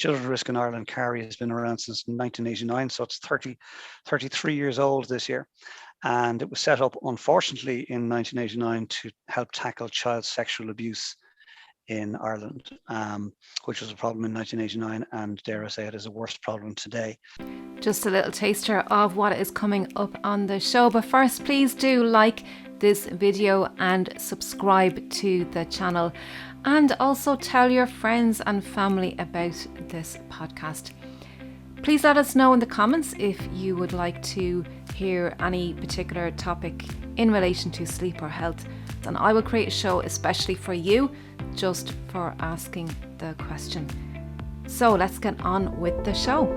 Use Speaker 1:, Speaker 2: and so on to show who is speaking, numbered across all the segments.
Speaker 1: Children at Risk in Ireland, CARI, has been around since 1989, so it's 33 years old this year. And it was set up, unfortunately, in 1989 to help tackle child sexual abuse in Ireland, which was a problem in 1989, and dare I say it is a worse problem today.
Speaker 2: Just a little taster of what is coming up on the show. But first, please do like this video and subscribe to the channel. And also tell your friends and family about this podcast. Please let us know in the comments if you would like to hear any particular topic in relation to sleep or health. And I will create a show especially for you, just for asking the question. So let's get on with the show.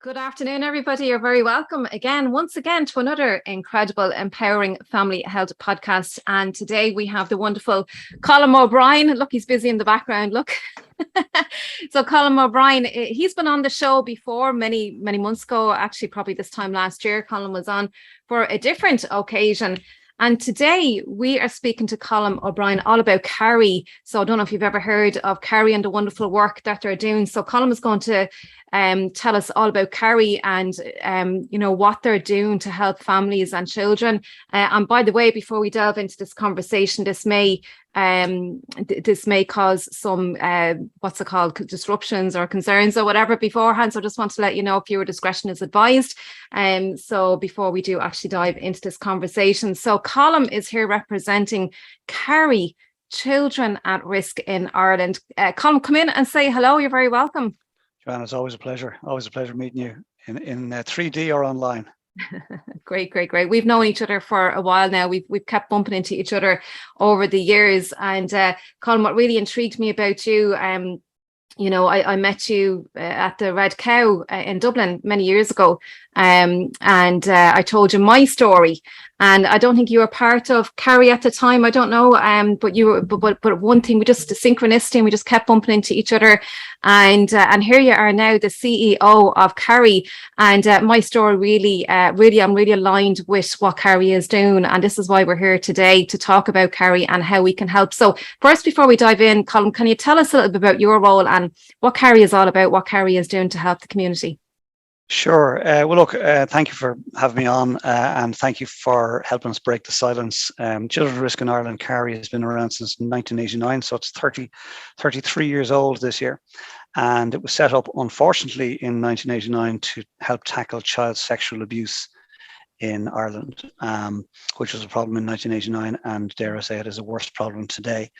Speaker 2: Good afternoon, everybody. You're very welcome once again to another incredible, empowering family health podcast. And today we have the wonderful Colm O Brien. Look, he's busy in the background. Look. So Colm O Brien, he's been on the show before many months ago, actually probably this time last year. Colm was on for a different occasion. And today we are speaking to Colm O Brien all about CARI. So I don't know if you've ever heard of CARI and the wonderful work that they're doing. So Colm is going to tell us all about CARI and what they're doing to help families and children. And by the way, before we delve into this conversation, this may cause some disruptions or concerns or whatever beforehand. So I just want to let you know viewer discretion is advised. So before we do actually dive into this conversation, so Colm is here representing CARI, Children at Risk in Ireland. Colm, come in and say hello. You're very welcome.
Speaker 1: Joanna, it's always a pleasure. Always a pleasure meeting you in 3D or online.
Speaker 2: Great. We've known each other for a while now. We've kept bumping into each other over the years. And Colm, what really intrigued me about you, I met you at the Red Cow in Dublin many years ago, and I told you my story. And I don't think you were part of CARI at the time. I don't know, but you were. But one thing, we just the synchronicity, and we just kept bumping into each other. And here you are now, the CEO of CARI. And my story really, I'm really aligned with what CARI is doing. And this is why we're here today, to talk about CARI and how we can help. So first, before we dive in, Colm, can you tell us a little bit about your role and what CARI is all about, what CARI is doing to help the community?
Speaker 1: Sure. Well, look, thank you for having me on, and thank you for helping us break the silence. Children at Risk in Ireland, CARI, has been around since 1989, so it's 33 years old this year. And it was set up, unfortunately, in 1989 to help tackle child sexual abuse in Ireland, which was a problem in 1989, and dare I say it is a worse problem today.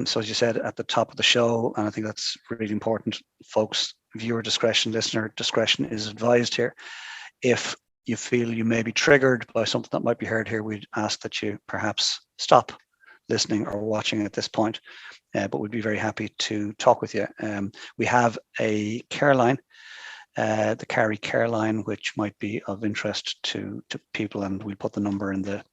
Speaker 1: So as you said at the top of the show, and I think that's really important, folks, viewer discretion, listener discretion is advised here. If you feel you may be triggered by something that might be heard here, we'd ask that you perhaps stop listening or watching at this point, but we'd be very happy to talk with you. We have a care line, the CARI care line, which might be of interest to people, and we'll put the number in the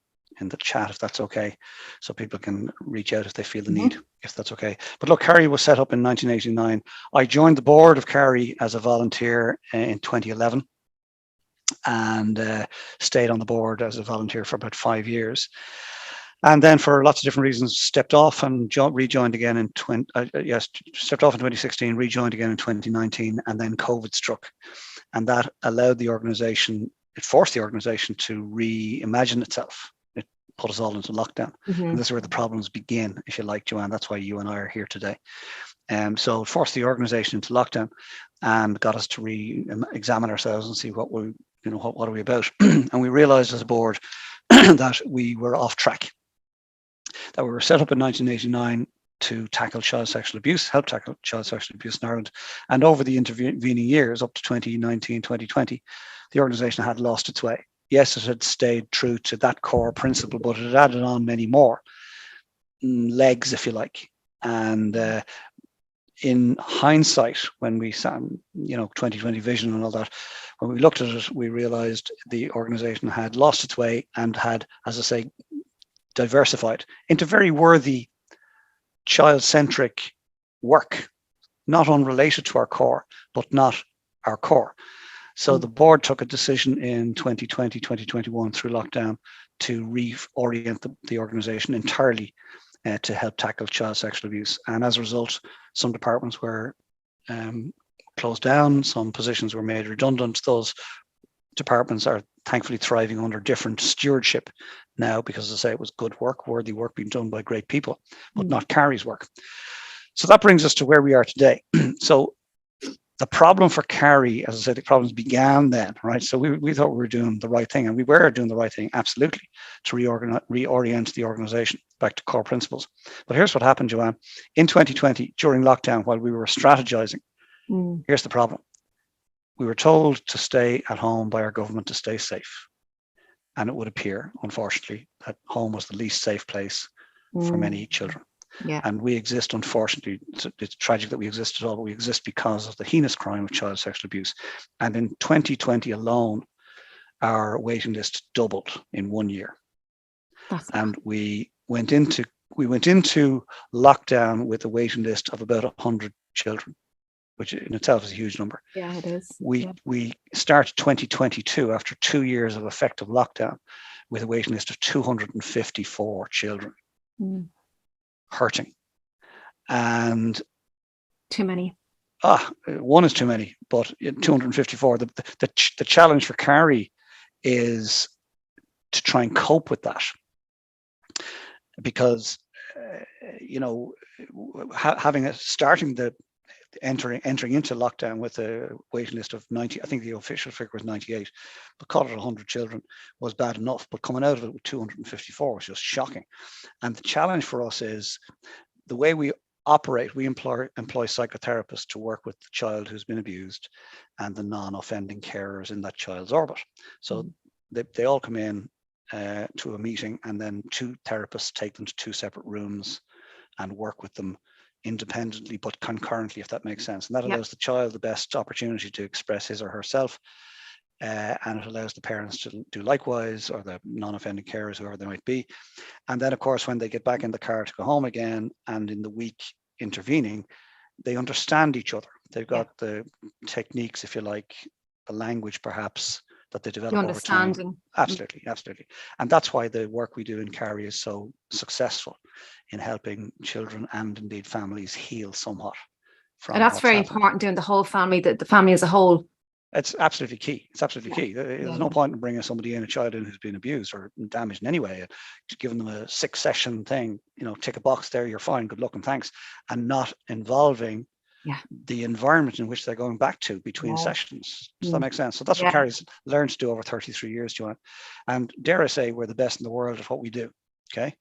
Speaker 1: chat if that's okay, so people can reach out if they feel the need, if that's okay. But look, CARI was set up in 1989. I joined the board of CARI as a volunteer in 2011, and stayed on the board as a volunteer for about 5 years. And then for lots of different reasons, stepped off and rejoined again in 2016, rejoined again in 2019, and then COVID struck. And that allowed the organization, it forced the organization to reimagine itself. It put us all into lockdown. And this is where the problems begin, if you like, Joanne. That's why you and I are here today. So it forced the organization into lockdown and got us to re-examine ourselves and see what are we about. And we realized as a board that we were off track. That we were set up in 1989 to tackle child sexual abuse, help tackle child sexual abuse in Ireland. And over the intervening years, up to 2019, 2020, the organisation had lost its way. Yes, it had stayed true to that core principle, but it had added on many more legs, if you like. And in hindsight, when we sat, 2020 vision and all that, when we looked at it, we realised the organisation had lost its way and had, as I say, diversified into very worthy child-centric work, not unrelated to our core, but not our core. So the board took a decision in 2020, 2021 through lockdown to reorient the organisation entirely to help tackle child sexual abuse. And as a result, some departments were closed down, some positions were made redundant. Those departments are thankfully thriving under different stewardship now, because, as I say, it was good work, worthy work being done by great people, but not CARI's work. So that brings us to where we are today. So the problem for CARI, as I said, the problems began then, right? So we thought we were doing the right thing, and we were doing the right thing, absolutely, to reorient the organisation back to core principles. But here's what happened, Joanne. In 2020, during lockdown, while we were strategizing, here's the problem. We were told to stay at home by our government to stay safe. And it would appear, unfortunately, that home was the least safe place for many children.
Speaker 2: Yeah.
Speaker 1: And we exist, unfortunately, it's tragic that we exist at all, but we exist because of the heinous crime of child sexual abuse. And in 2020 alone, our waiting list doubled in 1 year. And we went into lockdown with a waiting list of about 100 children, which in itself is a huge number.
Speaker 2: Yeah, it is.
Speaker 1: We started 2022 after 2 years of effective lockdown with a waiting list of 254 children. Hurting. And
Speaker 2: too many.
Speaker 1: One is too many, but 254. The challenge for CARI is to try and cope with that, because entering into lockdown with a waiting list of 90, I think the official figure was 98, but call it 100 children was bad enough. But coming out of it with 254 was just shocking. And the challenge for us is the way we operate. We employ psychotherapists to work with the child who's been abused and the non-offending carers in that child's orbit. So they all come in to a meeting, and then two therapists take them to two separate rooms and work with them independently but concurrently, if that makes sense. And that allows the child the best opportunity to express his or herself, and it allows the parents to do likewise, or the non-offending carers, whoever they might be. And then, of course, when they get back in the car to go home again, and in the week intervening, they understand each other. They've got the techniques, if you like, the language perhaps, that they develop over time. Absolutely. And that's why the work we do in CARI is so successful in helping children and indeed families heal somewhat from.
Speaker 2: And that's very important, doing the whole family, the family as a whole.
Speaker 1: It's absolutely key. It's absolutely key. There's no point in bringing somebody in, a child in who's been abused or damaged in any way, giving them a 6-session thing, tick a box there, you're fine, good luck and thanks, and not involving the environment in which they're going back to between sessions. Does that make sense? So that's what CARI's learned to do over 33 years, Joanne. And dare I say, we're the best in the world at what we do. Okay.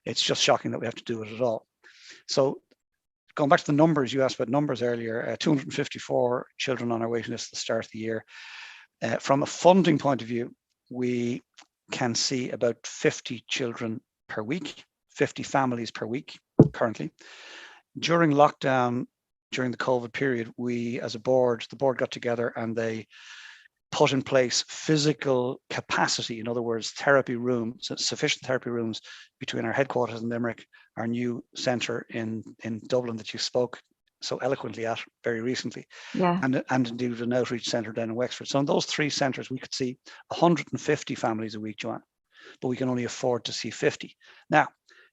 Speaker 1: It's just shocking that we have to do it at all. So going back to the numbers, you asked about numbers earlier, 254 children on our waiting list at the start of the year. From a funding point of view, we can see about 50 children per week, 50 families per week currently. During lockdown, during the COVID period, we as a board, the board got together and they put in place physical capacity, in other words, therapy rooms, sufficient therapy rooms between our headquarters in Limerick, our new centre in Dublin that you spoke so eloquently at very recently, and indeed an outreach centre down in Wexford. So in those three centres, we could see 150 families a week, Joanne, but we can only afford to see 50. Now,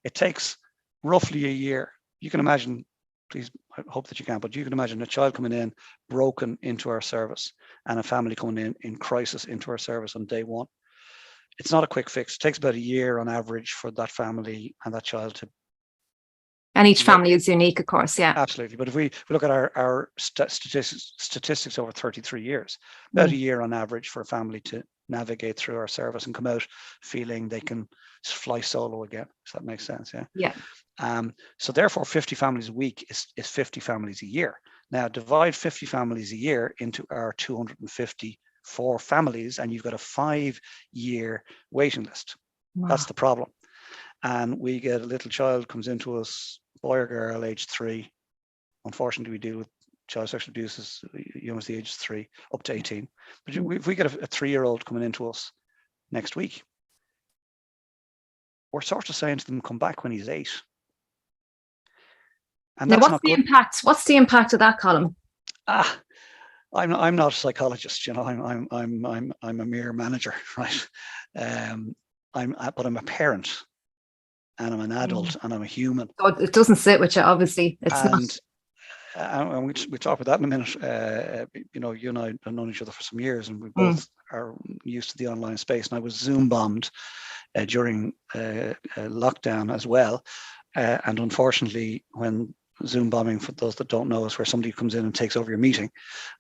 Speaker 1: it takes roughly a year. You can imagine, please, I hope that you can, but you can imagine a child coming in broken into our service and a family coming in crisis into our service on day one. It's not a quick fix. It takes about a year on average for that family and that child to.
Speaker 2: And each family is unique, of course,
Speaker 1: Absolutely. But if we look at our statistics over 33 years, about a year on average for a family to navigate through our service and come out feeling they can fly solo again. Does that make sense? So therefore 50 families a week is 50 families a year. Now divide 50 families a year into our 254 families and you've got a 5-year waiting list. That's the problem. And we get a little child comes into us, boy or girl, age 3. Unfortunately, we deal with child sexual abuse as young as the age of 3 up to 18. But if we get a 3-year-old coming into us next week, we're sort of saying to them, come back when he's 8. And
Speaker 2: now, what's the impact of that, Colm?
Speaker 1: I'm not a psychologist, you know. I'm a mere manager, right? But I'm a parent, and I'm an adult, and I'm a human.
Speaker 2: So it doesn't sit with you, obviously. It's not.
Speaker 1: And we talk about that in a minute. You know, you and I have known each other for some years, and we both are used to the online space. And I was Zoom bombed during lockdown as well. And unfortunately, when Zoom bombing, for those that don't know, is where somebody comes in and takes over your meeting,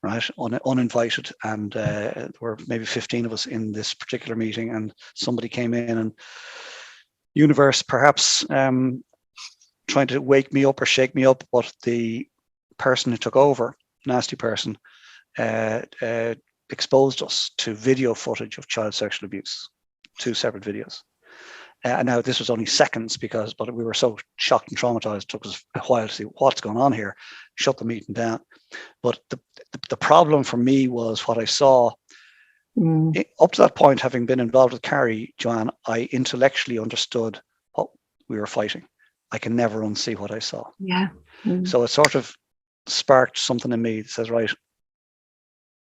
Speaker 1: right, uninvited. And there were maybe 15 of us in this particular meeting, and somebody came in, and universe perhaps trying to wake me up or shake me up, but the person who took over, nasty person, exposed us to video footage of child sexual abuse, 2 separate videos. And now this was only seconds but we were so shocked and traumatized. It took us a while to see what's going on here, shut the meeting down. But the problem for me was what I saw. Up to that point, having been involved with CARI, Joanne, I intellectually understood what we were fighting. I can never unsee what I saw.
Speaker 2: Yeah.
Speaker 1: So it sort of sparked something in me that says, right,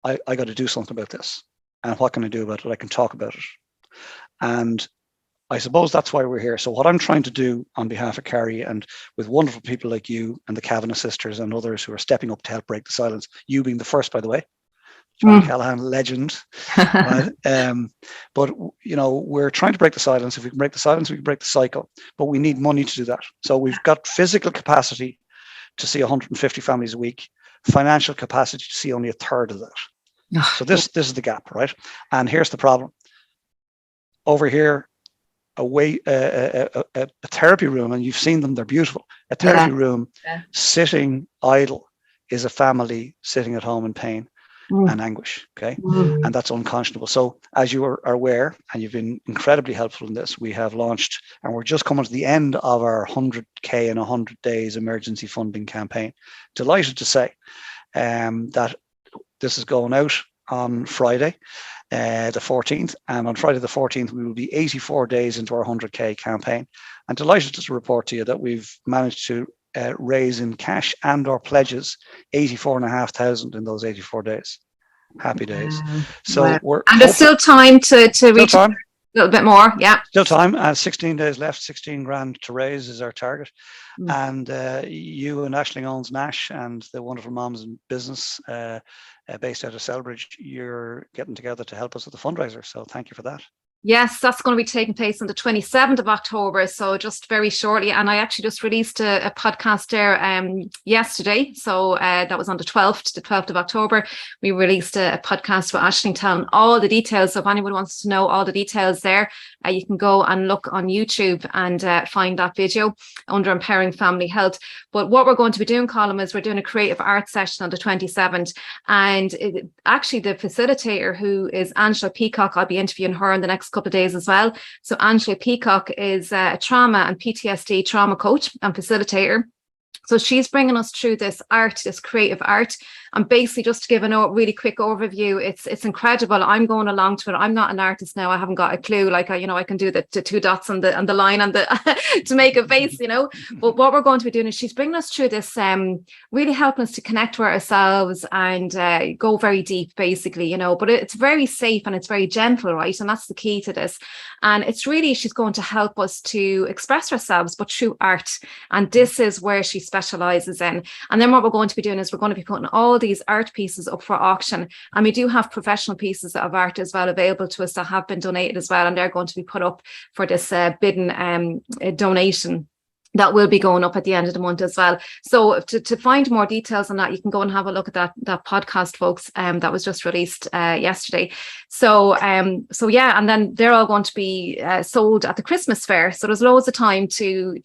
Speaker 1: I got to do something about this. And what can I do about it? I can talk about it. And I suppose that's why we're here. So what I'm trying to do on behalf of CARI, and with wonderful people like you and the Kavanagh sisters and others who are stepping up to help break the silence, you being the first, by the way, John Callahan, legend. Right? But, you know, we're trying to break the silence. If we can break the silence, we can break the cycle. But we need money to do that. So we've got physical capacity to see 150 families a week, financial capacity to see only a third of that. So this is the gap, right? And here's the problem. Over here, a therapy room, and you've seen them, they're beautiful. A therapy room sitting idle is a family sitting at home in pain and anguish, okay? And that's unconscionable. So as you are aware, and you've been incredibly helpful in this, we have launched, and we're just coming to the end of our 100K in 100 days emergency funding campaign. Delighted to say that this is going out on Friday, the 14th, and on Friday the 14th we will be 84 days into our 100K campaign. I'm delighted to report to you that we've managed to raise in cash and or pledges 84,500 in those 84 days. Happy days. So we're
Speaker 2: and there's still time to reach a little bit more. Yeah,
Speaker 1: still time. 16 days left. 16 grand to raise is our target. And you and Aisling owns Nash and the wonderful moms in business based out of Selbridge, you're getting together to help us with the fundraiser. So thank you for that.
Speaker 2: Yes, that's going to be taking place on the 27th of October. So just very shortly. And I actually just released a podcast there yesterday. So that was on the 12th of October. We released a podcast with Aisling telling all the details. So if anyone wants to know all the details there, you can go and look on YouTube and find that video under Empowering Family Health. But what we're going to be doing, Colm, is we're doing a creative art session on the 27th. And actually the facilitator, who is Angela Peacock, I'll be interviewing her in the next couple of days as well. So Angela Peacock is a trauma and PTSD trauma coach and facilitator. So she's bringing us through this art, this creative art. And basically, just to give a really quick overview, it's incredible. I'm going along to it. I'm not an artist now. I haven't got a clue. Like, I can do the 2 dots on the line and the to make a face, you know. But what we're going to be doing is she's bringing us through this, really helping us to connect with ourselves and go very deep, basically, you know. But it's very safe and it's very gentle, right? And that's the key to this. And it's really, she's going to help us to express ourselves, but through art. And this is where she specializes in. And then what we're going to be doing is we're going to be putting all these art pieces up for auction, and we do have professional pieces of art as well available to us that have been donated as well, and they're going to be put up for this bidden donation that will be going up at the end of the month as well. So to find more details on that, you can go and have a look at that podcast, folks, that was just released yesterday. So yeah, and then they're all going to be sold at the Christmas fair. So there's loads of time to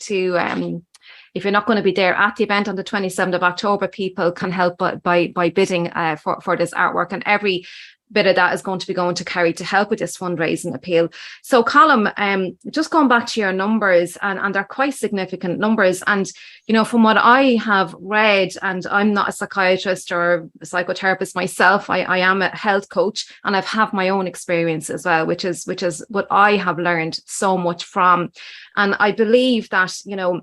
Speaker 2: if you're not going to be there at the event on the 27th of October, people can help by bidding for this artwork, and every bit of that is going to be going to CARI to help with this fundraising appeal. So Colm, just going back to your numbers, and they're quite significant numbers. And, you know, from what I have read, and I'm not a psychiatrist or a psychotherapist myself, I am a health coach, and I've had my own experience as well, which is what I have learned so much from. And I believe that, you know,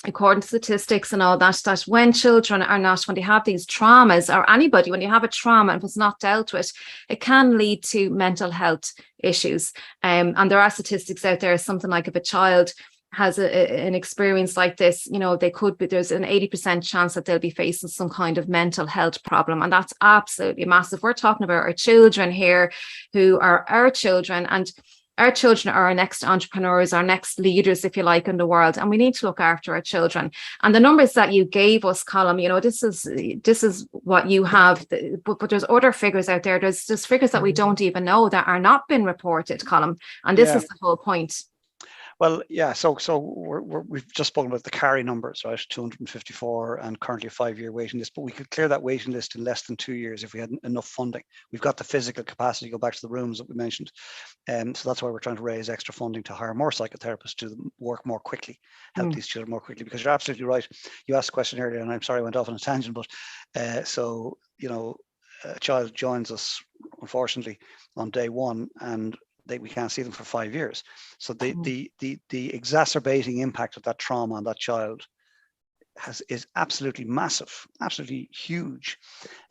Speaker 2: according to statistics and all that, that when children are not, when they have these traumas, or anybody, when you have a trauma and it's not dealt with, it can lead to mental health issues. And there are statistics out there, something like if a child has an experience like this, you know, there's an 80% chance that they'll be facing some kind of mental health problem. And that's absolutely massive. We're talking about our children here, who are our children, and our children are our next entrepreneurs, our next leaders, if you like, in the world, and we need to look after our children. And the numbers that you gave us, Colm, you know, this is what you have, but there's other figures out there. There's figures that we don't even know that are not been reported, Colm, and this is the whole point.
Speaker 1: Well, yeah, so we've just spoken about the CARI numbers, right? 254 and currently a 5-year waiting list, but we could clear that waiting list in less than 2 years if we had enough funding. We've got the physical capacity to go back to the rooms that we mentioned. So that's why we're trying to raise extra funding to hire more psychotherapists to work more quickly, help these children more quickly, because you're absolutely right. You asked a question earlier, and I'm sorry I went off on a tangent, but so, you know, a child joins us, unfortunately, on day one, and we can't see them for 5 years. So the exacerbating impact of that trauma on that child is absolutely massive, absolutely huge.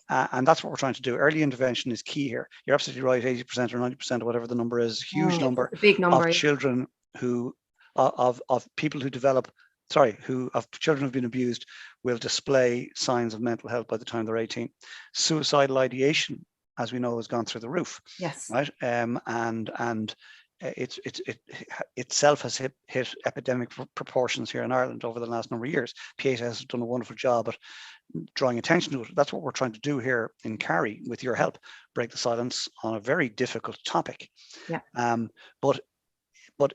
Speaker 1: And that's what we're trying to do. Early intervention is key here. You're absolutely right, 80% or 90% or whatever the number is, huge number,
Speaker 2: big number
Speaker 1: of children who, of people who develop, of children who've been abused will display signs of mental health by the time they're 18. Suicidal ideation, as we know, has gone through the roof.
Speaker 2: Yes.
Speaker 1: Right. And it itself has hit epidemic proportions here in Ireland over the last number of years. Pieta has done a wonderful job at drawing attention to it. That's what we're trying to do here in CARI, with your help, break the silence on a very difficult topic.
Speaker 2: Yeah.
Speaker 1: But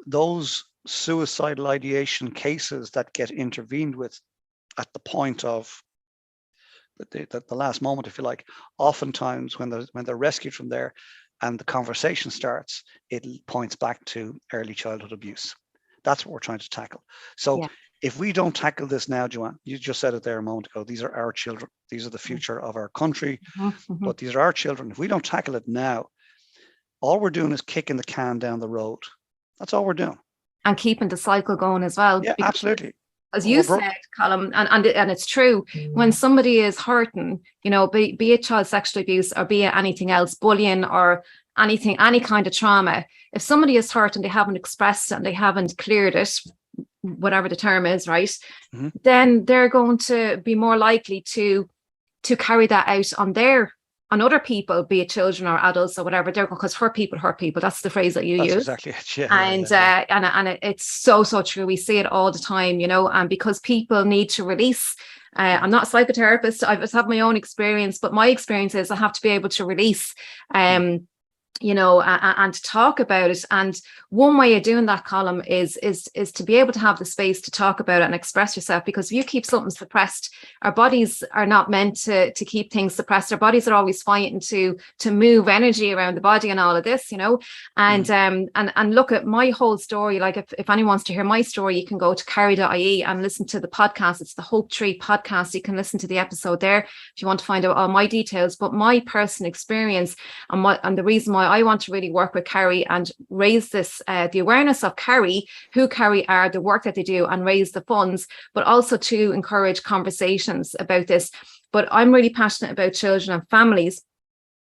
Speaker 1: those suicidal ideation cases that get intervened with at the point of the last moment, if you like, oftentimes when they're rescued from there and the conversation starts, it points back to early childhood abuse. That's what we're trying to tackle. So if we don't tackle this now, Joanne, you just said it there a moment ago, these are our children. These are the future of our country, but these are our children. If we don't tackle it now, all we're doing is kicking the can down the road. That's all we're doing. And
Speaker 2: keeping the cycle going as well.
Speaker 1: Yeah, absolutely.
Speaker 2: As you said, Colm, and it's true, when somebody is hurting, you know, be it child sexual abuse or be it anything else, bullying or anything, any kind of trauma, if somebody is hurt and they haven't expressed it and they haven't cleared it, whatever the term is, right, then they're going to be more likely to carry that out on other people, be it children or adults or whatever. They're going, because hurt people. That's the phrase that you use.
Speaker 1: Exactly it. Yeah,
Speaker 2: and it's so true. We see it all the time, you know, and because people need to release. I'm not a psychotherapist. I just have my own experience, but my experience is I have to be able to release, you know, and talk about it. And one way of doing that, Colm, is to be able to have the space to talk about it and express yourself. Because if you keep something suppressed, our bodies are not meant to keep things suppressed. Our bodies are always fighting to move energy around the body and all of this, you know. And and look at my whole story. Like if anyone wants to hear my story, you can go to CARI.ie and listen to the podcast. It's the Hope Tree podcast. You can listen to the episode there if you want to find out all my details. But my personal experience and the reason why I want to really work with CARI and raise this, the awareness of CARI, who CARI are, the work that they do, and raise the funds, but also to encourage conversations about this. But I'm really passionate about children and families,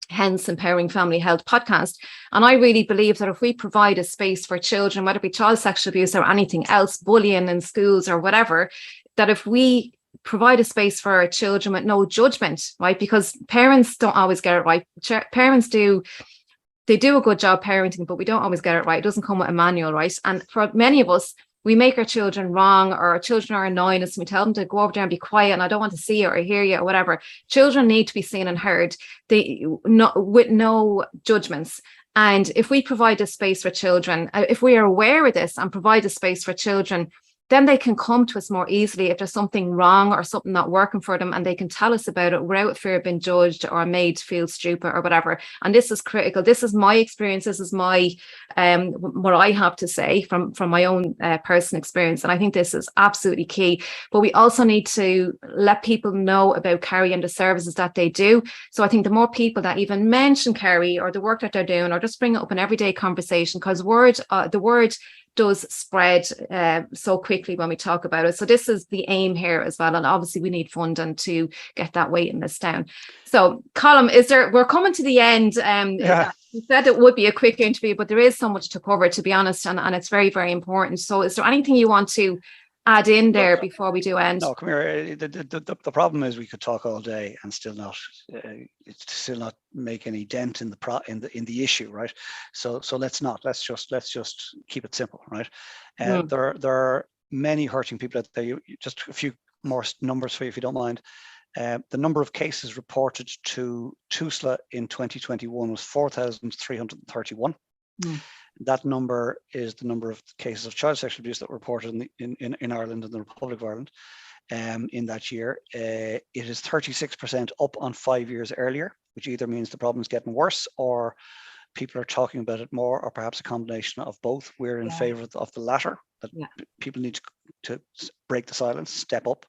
Speaker 2: hence Empowering Family Health podcast. And I really believe that if we provide a space for children, whether it be child sexual abuse or anything else, bullying in schools or whatever, that if we provide a space for our children with no judgment, right? Because parents don't always get it right. Parents they do a good job parenting, but we don't always get it right. It doesn't come with a manual, right? And for many of us, we make our children wrong, or our children are annoying us. We tell them to go over there and be quiet, and I don't want to see you or hear you or whatever. Children need to be seen and heard, with no judgments. And if we provide a space for children, if we are aware of this and provide a space for children, then they can come to us more easily if there's something wrong or something not working for them, and they can tell us about it without fear of being judged or made to feel stupid or whatever. And this is critical. This is my experience. This is my what I have to say from my own personal experience. And I think this is absolutely key. But we also need to let people know about CARI and the services that they do. So I think the more people that even mention CARI or the work that they're doing, or just bring it up in everyday conversation, because the word does spread so quickly when we talk about it. So this is the aim here as well. And obviously we need funding to get that waiting list down. So Colm, we're coming to the end. You said it would be a quick interview, but there is so much to cover, to be honest, and it's very, very important. So is there anything you want to add in there before we do end?
Speaker 1: No, come here. The problem is we could talk all day and still not make any dent in the issue, right? So let's not. Let's just keep it simple, right? There are many hurting people out there. Just a few more numbers for you, if you don't mind. The number of cases reported to TUSLA in 2021 was 4,331. That number is the number of cases of child sexual abuse that were reported in Ireland and the Republic of Ireland in that year. It is 36% up on 5 years earlier, which either means the problem is getting worse or people are talking about it more, or perhaps a combination of both. We're in favor of the latter, that people need to break the silence, step up.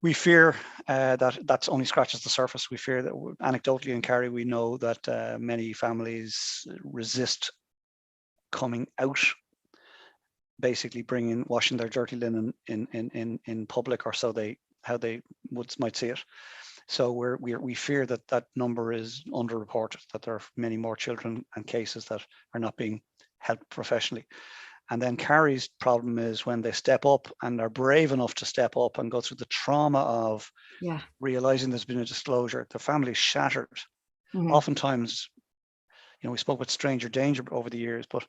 Speaker 1: We fear that only scratches the surface. We fear that anecdotally in CARI, we know that many families resist coming out, basically washing their dirty linen in public, or how they might see it. So we fear that number is underreported, that there are many more children and cases that are not being helped professionally. And then CARI's problem is when they step up and are brave enough to step up and go through the trauma of realizing there's been a disclosure, the family's shattered. Oftentimes, we spoke about stranger danger over the years, but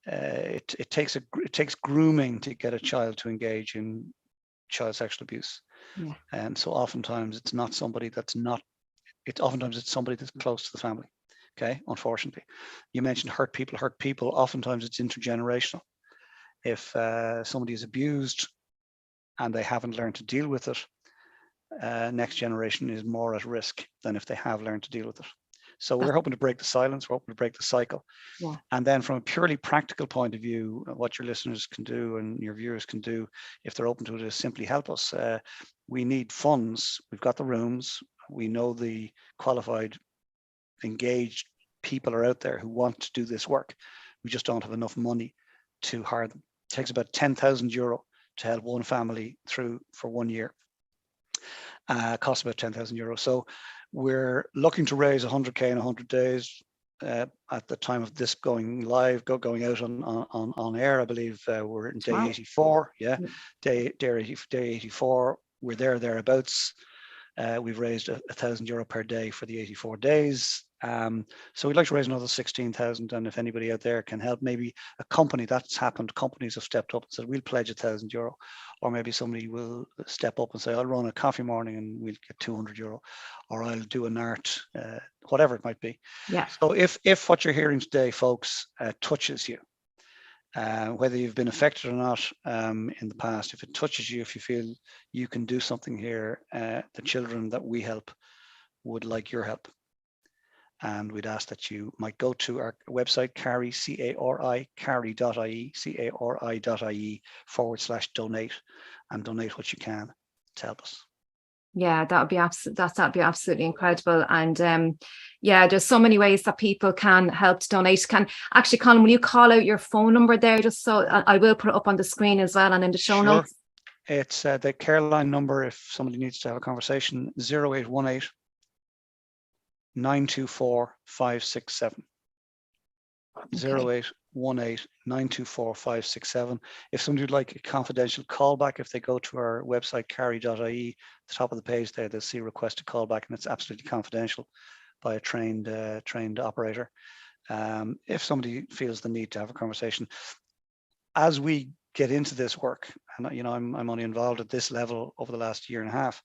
Speaker 1: it takes grooming to get a child to engage in child sexual abuse. And so oftentimes it's not somebody oftentimes it's somebody that's close to the family. Okay, unfortunately. You mentioned hurt people. Oftentimes it's intergenerational. If somebody is abused and they haven't learned to deal with it, next generation is more at risk than if they have learned to deal with it. So we're hoping to break the silence, we're hoping to break the cycle. And then from a purely practical point of view, what your listeners can do and your viewers can do, if they're open to it, is simply help us. We need funds. We've got the rooms. We know the qualified, engaged people are out there who want to do this work. We just don't have enough money to hire them. It takes about €10,000 to help one family through for 1 year. Costs about €10,000. So we're looking to raise 100K in 100 days. At the time of this going live, going out on air, I believe we're in day 84. Day 84. We're thereabouts. We've raised €1,000 per day for the 84 days. So we'd like to raise another 16,000. And if anybody out there can help, maybe a company, that's happened. Companies have stepped up and said, we'll pledge €1,000. Or maybe somebody will step up and say, I'll run a coffee morning and we'll get €200. Or I'll do an art, whatever it might be. So if what you're hearing today, folks, touches you, whether you've been affected or not in the past, if it touches you, if you feel you can do something here, the children that we help would like your help. And we'd ask that you might go to our website, CARI, CARI.ie/donate, and donate what you can to help us.
Speaker 2: Yeah, that'd be absolutely incredible. And there's so many ways that people can help to donate. Colm, will you call out your phone number there, just so I will put it up on the screen as well and in the show notes?
Speaker 1: It's the CARI number if somebody needs to have a conversation, 0818 924 567. 0818 924 567. If somebody would like a confidential callback, if they go to our website, CARI.ie, at the top of the page there, they'll see request a callback, and it's absolutely confidential by a trained operator. If somebody feels the need to have a conversation, as we get into this work, and I'm only involved at this level over the last year and a half,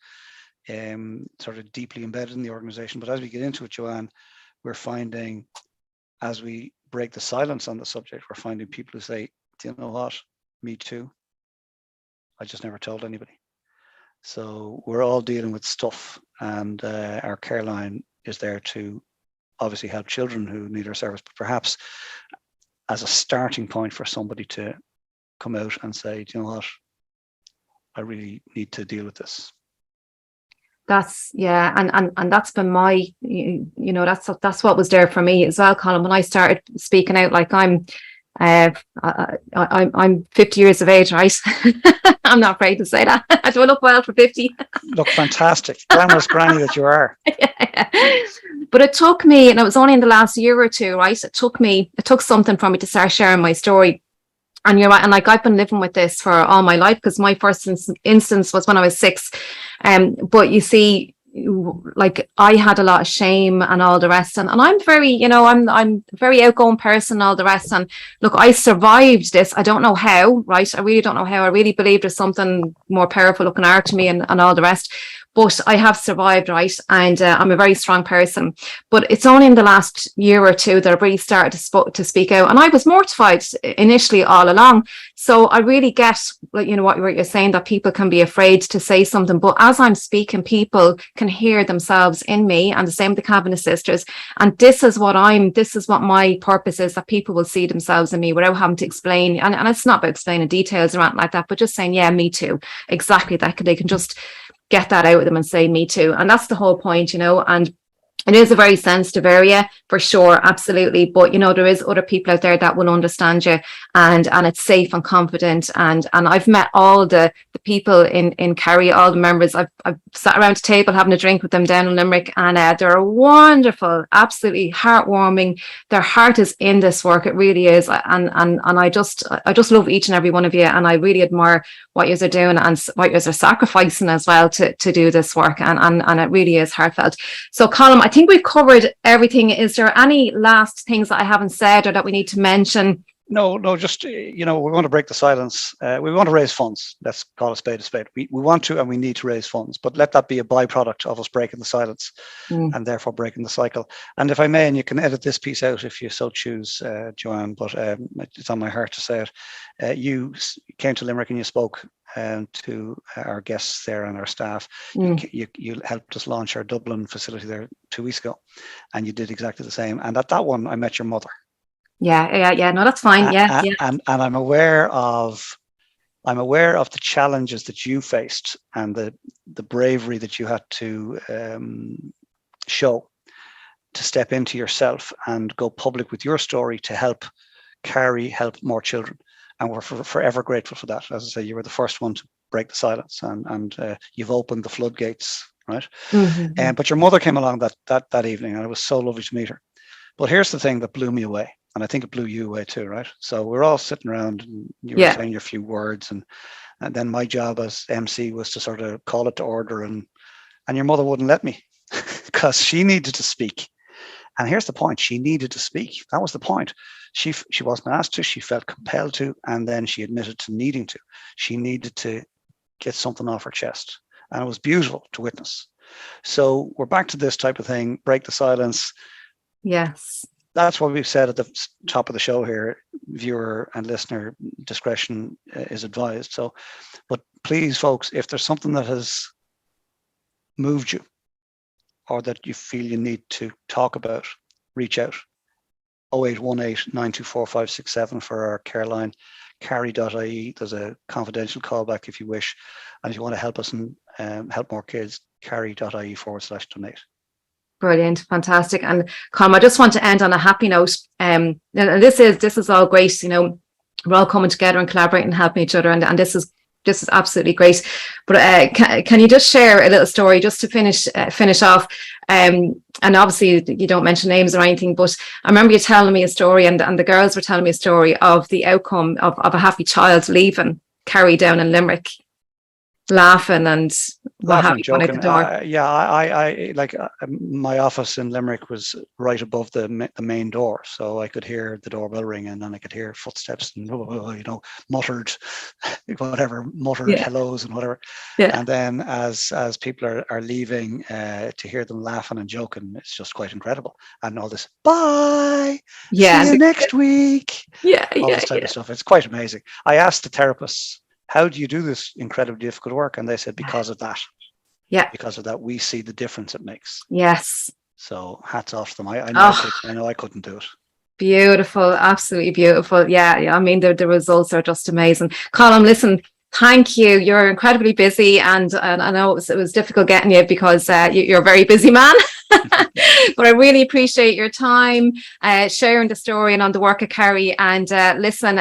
Speaker 1: sort of deeply embedded in the organization. But as we get into it, Joanne, we're finding, as we break the silence on the subject, we're finding people who say, do you know what? Me too. I just never told anybody. So we're all dealing with stuff, and our care line is there to obviously help children who need our service, but perhaps as a starting point for somebody to come out and say, do you know what? I really need to deal with this.
Speaker 2: That's and that's been my, that's what was there for me as well, Colm, when I started speaking out. Like, I'm I'm 50 years of age, right? I'm not afraid to say that. Do I look well for 50?
Speaker 1: Look fantastic. Glamorous granny that you are.
Speaker 2: Yeah. But it took me, and it was only in the last year or two, right? It took something for me to start sharing my story. And you're right. And like, I've been living with this for all my life, because my first instance was when I was 6. But you see, like, I had a lot of shame and all the rest. And I'm very, I'm a very outgoing person and all the rest. And look, I survived this. I don't know how, right? I really don't know how. I really believe there's something more powerful looking after me and all the rest. But I have survived, right? And I'm a very strong person. But it's only in the last year or two that I really started to speak out. And I was mortified initially all along. So I really get, what you're saying, that people can be afraid to say something. But as I'm speaking, people can hear themselves in me, and the same with the Cabinet sisters. And this is what my purpose is, that people will see themselves in me without having to explain. And it's not about explaining details or anything like that, but just saying, yeah, me too. Exactly. That they can just get that out of them and say me too. And that's the whole point, and it is a very sensitive area for sure, absolutely. But there is other people out there that will understand you, and it's safe and confident. And I've met all the people in CARI, all the members. I've sat around a table having a drink with them down in Limerick, and they're wonderful, absolutely heartwarming. Their heart is in this work, it really is. And I just love each and every one of you, and I really admire what you're doing and what you're sacrificing as well to do this work, and it really is heartfelt. So Colm, I think we've covered everything. Is there any last things that I haven't said or that we need to mention?
Speaker 1: No, just, we want to break the silence. We want to raise funds. Let's call a spade a spade. We want to, and we need to raise funds, but let that be a byproduct of us breaking the silence and therefore breaking the cycle. And if I may, and you can edit this piece out if you so choose, Joanne, but it's on my heart to say it. You came to Limerick and you spoke to our guests there and our staff. You helped us launch our Dublin facility there 2 weeks ago, and you did exactly the same. And at that one, I met your mother.
Speaker 2: Yeah. No, that's fine. Yeah.
Speaker 1: And I'm aware of the challenges that you faced and the bravery that you had to show to step into yourself and go public with your story to help CARI help more children. And we're forever grateful for that. As I say, you were the first one to break the silence, and you've opened the floodgates, right? But your mother came along that evening, and it was so lovely to meet her. But here's the thing that blew me away, and I think it blew you away too, right? So we're all sitting around, and you were saying your few words, and then my job as MC was to sort of call it to order, and your mother wouldn't let me because she needed to speak. And here's the point: she needed to speak. That was the point. She wasn't asked to. She felt compelled to, and then she admitted to needing to. She needed to get something off her chest, and it was beautiful to witness. So we're back to this type of thing: break the silence.
Speaker 2: Yes.
Speaker 1: That's what we've said at the top of the show here. Viewer and listener discretion is advised. So, but please, folks, if there's something that has moved you or that you feel you need to talk about, reach out. 0818 924 567 for our care line. CARI.ie. There's a confidential callback if you wish. And if you want to help us and help more kids, CARI.ie/donate.
Speaker 2: Brilliant, fantastic. And Colm, I just want to end on a happy note. And this is all great. We're all coming together and collaborating and helping each other, and this is absolutely great. But can you just share a little story just to finish off? And obviously you don't mention names or anything, but I remember you telling me a story, and the girls were telling me a story of the outcome of a happy child leaving CARI down in Limerick, laughing and what have you at the door.
Speaker 1: I like my office in Limerick was right above the main door, so I could hear the doorbell ring, and then I could hear footsteps and muttered hellos and whatever. And then as people are leaving, to hear them laughing and joking, it's just quite incredible. And all this bye, see you next week, all this type of stuff. It's quite amazing. I asked the therapists, how do you do this incredibly difficult work? And they said, because of that. Yeah. Because of that, we see the difference it makes.
Speaker 2: Yes.
Speaker 1: So hats off to them. I know I couldn't do it. Beautiful.
Speaker 2: Absolutely beautiful. Yeah. I mean, the results are just amazing. Colm, listen, thank you. You're incredibly busy, and I know it was difficult getting you because you're a very busy man. But I really appreciate your time, sharing the story and on the work at CARI. And listen,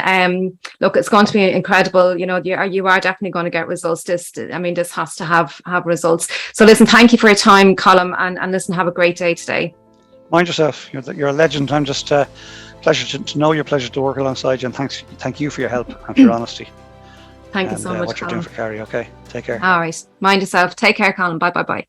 Speaker 2: look, it's going to be incredible. You know, you are definitely going to get results. This has to have results. So listen, thank you for your time, Colm, and listen, have a great day today.
Speaker 1: Mind yourself. You're a legend. I'm just pleasure to know you, pleasure to work alongside you, and thank you for your help and for your honesty.
Speaker 2: Thank you so much,
Speaker 1: what you're doing for CARI. Okay, take care.
Speaker 2: All right, mind yourself. Take care, Colm. Bye.